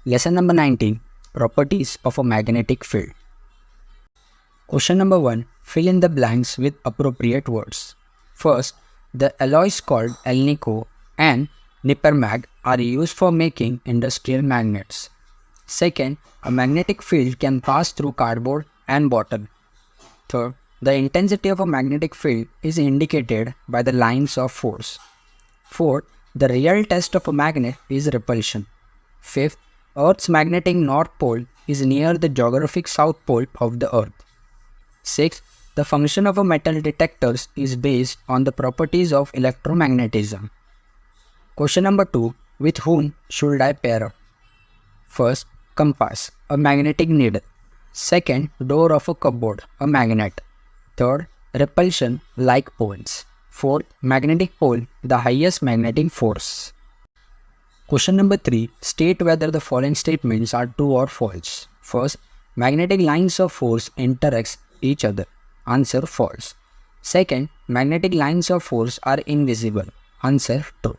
Lesson number 19. Properties of a magnetic field. Question number 1. Fill in the blanks with appropriate words. First, the alloys called alnico and nippermag are used for making industrial magnets. Second, a magnetic field can pass through cardboard and bottle. Third, the intensity of a magnetic field is indicated by the lines of force. Fourth, the real test of a magnet is repulsion. Fifth, Earth's magnetic north pole is near the geographic south pole of the Earth. Sixth, the function of a metal detectors is based on the properties of electromagnetism. Question number 2. With whom should I pair up? First, compass, a magnetic needle. Second, door of a cupboard, a magnet. Third, repulsion, like poles. Fourth, magnetic pole, the highest magnetic force. Question number 3. State whether the following statements are true or false. First, magnetic lines of force interact each other. Answer false. Second, magnetic lines of force are invisible. Answer true.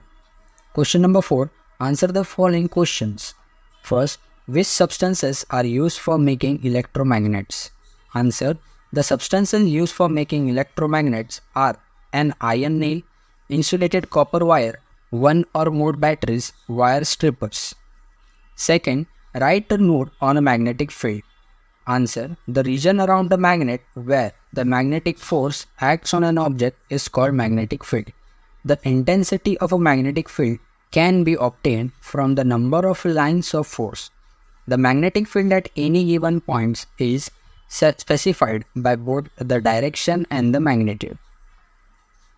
Question number 4. Answer the following questions. First, which substances are used for making electromagnets? Answer, the substances used for making electromagnets are an iron nail, insulated copper wire, one or more batteries, wire strippers. Second, write a note on a magnetic field. Answer, the region around the magnet where the magnetic force acts on an object is called magnetic field. The intensity of a magnetic field can be obtained from the number of lines of force. The magnetic field at any given point is specified by both the direction and the magnitude.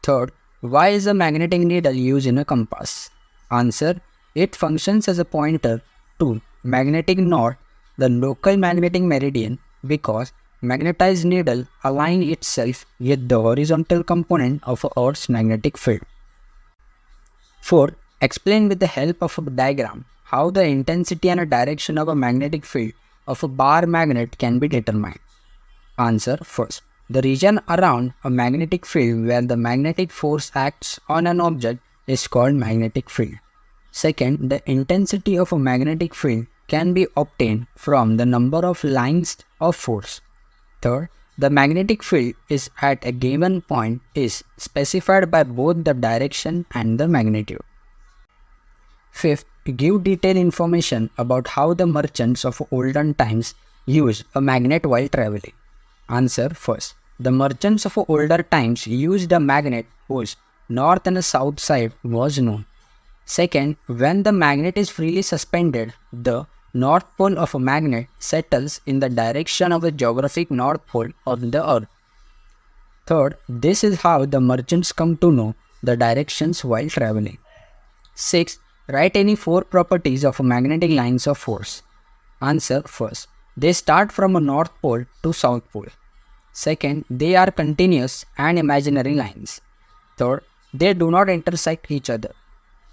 Third, why is a magnetic needle used in a compass? Answer, it functions as a pointer to magnetic north, the local magnetic meridian, because magnetized needle align itself with the horizontal component of Earth's magnetic field. Fourth, explain with the help of a diagram how the intensity and a direction of a magnetic field of a bar magnet can be determined. Answer, first, the region around a magnetic field where the magnetic force acts on an object is called magnetic field. Second, the intensity of a magnetic field can be obtained from the number of lines of force. Third, the magnetic field is at a given point is specified by both the direction and the magnitude. Fifth, give detailed information about how the merchants of olden times used a magnet while traveling. Answer, first, the merchants of older times used a magnet whose north and south side was known. Second, when the magnet is freely suspended, the north pole of a magnet settles in the direction of the geographic north pole of the earth. Third, this is how the merchants come to know the directions while traveling. Sixth, write any 4 properties of magnetic lines of force. Answer, first, they start from a north pole to south pole. Second, they are continuous and imaginary lines. Third, they do not intersect each other.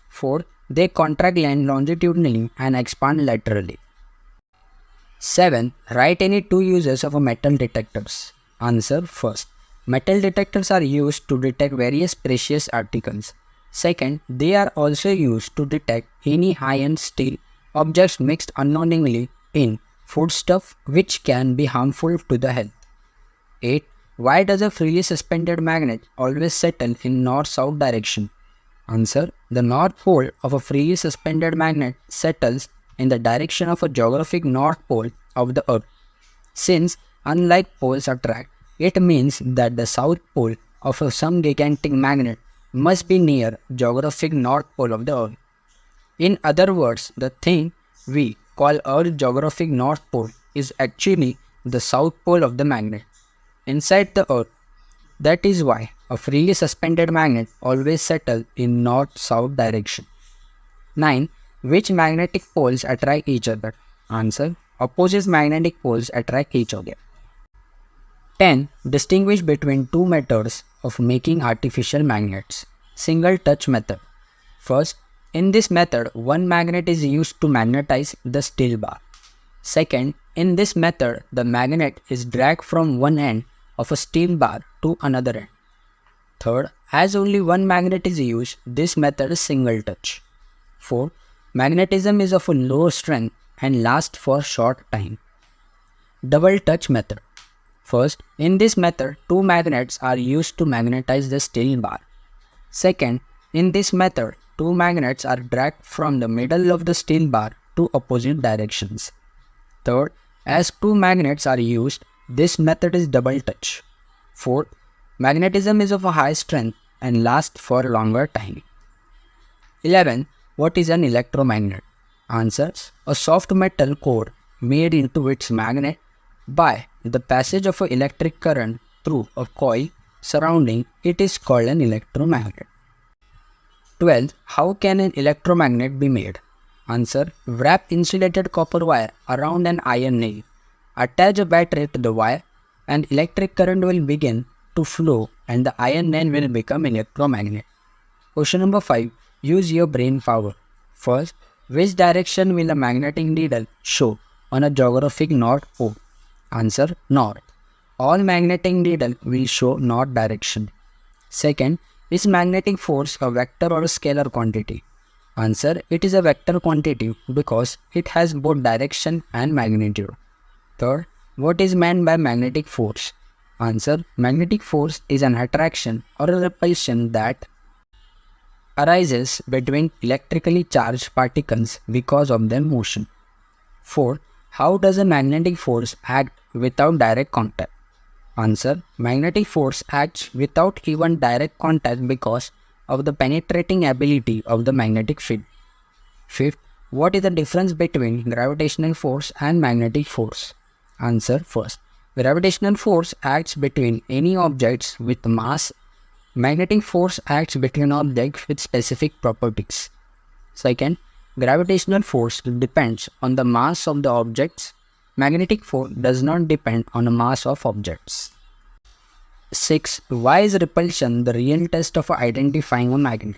Fourth, they contract longitudinally and expand laterally. 7. Write any 2 uses of a metal detectors. Answer, first, metal detectors are used to detect various precious articles. Second, they are also used to detect any iron, steel objects mixed unknowingly in foodstuff which can be harmful to the health. 8. Why does a freely suspended magnet always settle in north-south direction? Answer, the north pole of a freely suspended magnet settles in the direction of a geographic north pole of the earth. Since, unlike poles attract, it means that the south pole of some gigantic magnet must be near geographic north pole of the earth. In other words, the thing we call Earth's geographic north pole is actually the south pole of the magnet inside the earth. That is why a freely suspended magnet always settles in north-south direction. 9. Which magnetic poles attract each other? Answer, opposite magnetic poles attract each other. 10. Distinguish between 2 methods of making artificial magnets. Single touch method. First, in this method, one magnet is used to magnetize the steel bar. Second, in this method, the magnet is dragged from one end of a steel bar to another end. Third, as only one magnet is used, this method is single touch. Fourth, magnetism is of a low strength and last for short time. Double touch method. First, in this method, two magnets are used to magnetize the steel bar. Second, in this method, two magnets are dragged from the middle of the steel bar to opposite directions. Third, as two magnets are used, this method is double touch. Fourth, magnetism is of a high strength and lasts for longer time. 11. What is an electromagnet? Answers: a soft metal core made into its magnet by the passage of an electric current through a coil surrounding it is called an electromagnet. 12. How can an electromagnet be made? Answer: wrap insulated copper wire around an iron nail. Attach a battery to the wire and electric current will begin to flow and the iron nail will become electromagnet. Question number 5. Use your brain power. First, which direction will a magnetic needle show on a geographic north pole? Answer: north. All magnetic needle will show north direction. Second, is magnetic force a vector or a scalar quantity? Answer: it is a vector quantity because it has both direction and magnitude. Third, what is meant by magnetic force? Answer: magnetic force is an attraction or a repulsion that arises between electrically charged particles because of their motion. 4. How does a magnetic force act without direct contact? Answer: magnetic force acts without even direct contact because of the penetrating ability of the magnetic field. 5th, what is the difference between gravitational force and magnetic force? Answer: first, gravitational force acts between any objects with mass. Magnetic force acts between objects with specific properties. Second, gravitational force depends on the mass of the objects. Magnetic force does not depend on the mass of objects. 6. Why is repulsion the real test of identifying a magnet?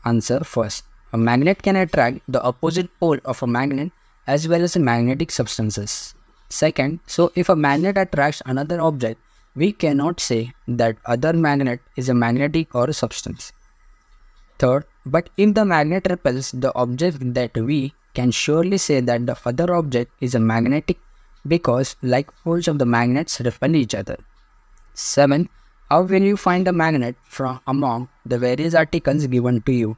Answer: first, a magnet can attract the opposite pole of a magnet as well as magnetic substances. Second, so if a magnet attracts another object, we cannot say that other magnet is a magnetic or a substance. Third, but if the magnet repels the object, that we can surely say that the other object is a magnetic because like poles of the magnets repel each other. 7. How will you find a magnet from among the various articles given to you?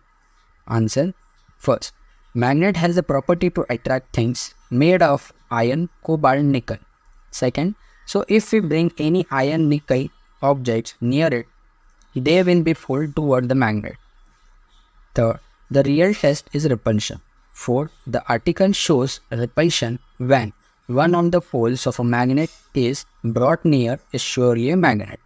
Answer: first, magnet has the property to attract things made of iron, cobalt, nickel. Second, so if we bring any iron, nickel objects near it, they will be pulled toward the magnet. Third, the real test is repulsion. Fourth, the article shows repulsion when one of the poles of a magnet is brought near is surely a magnet.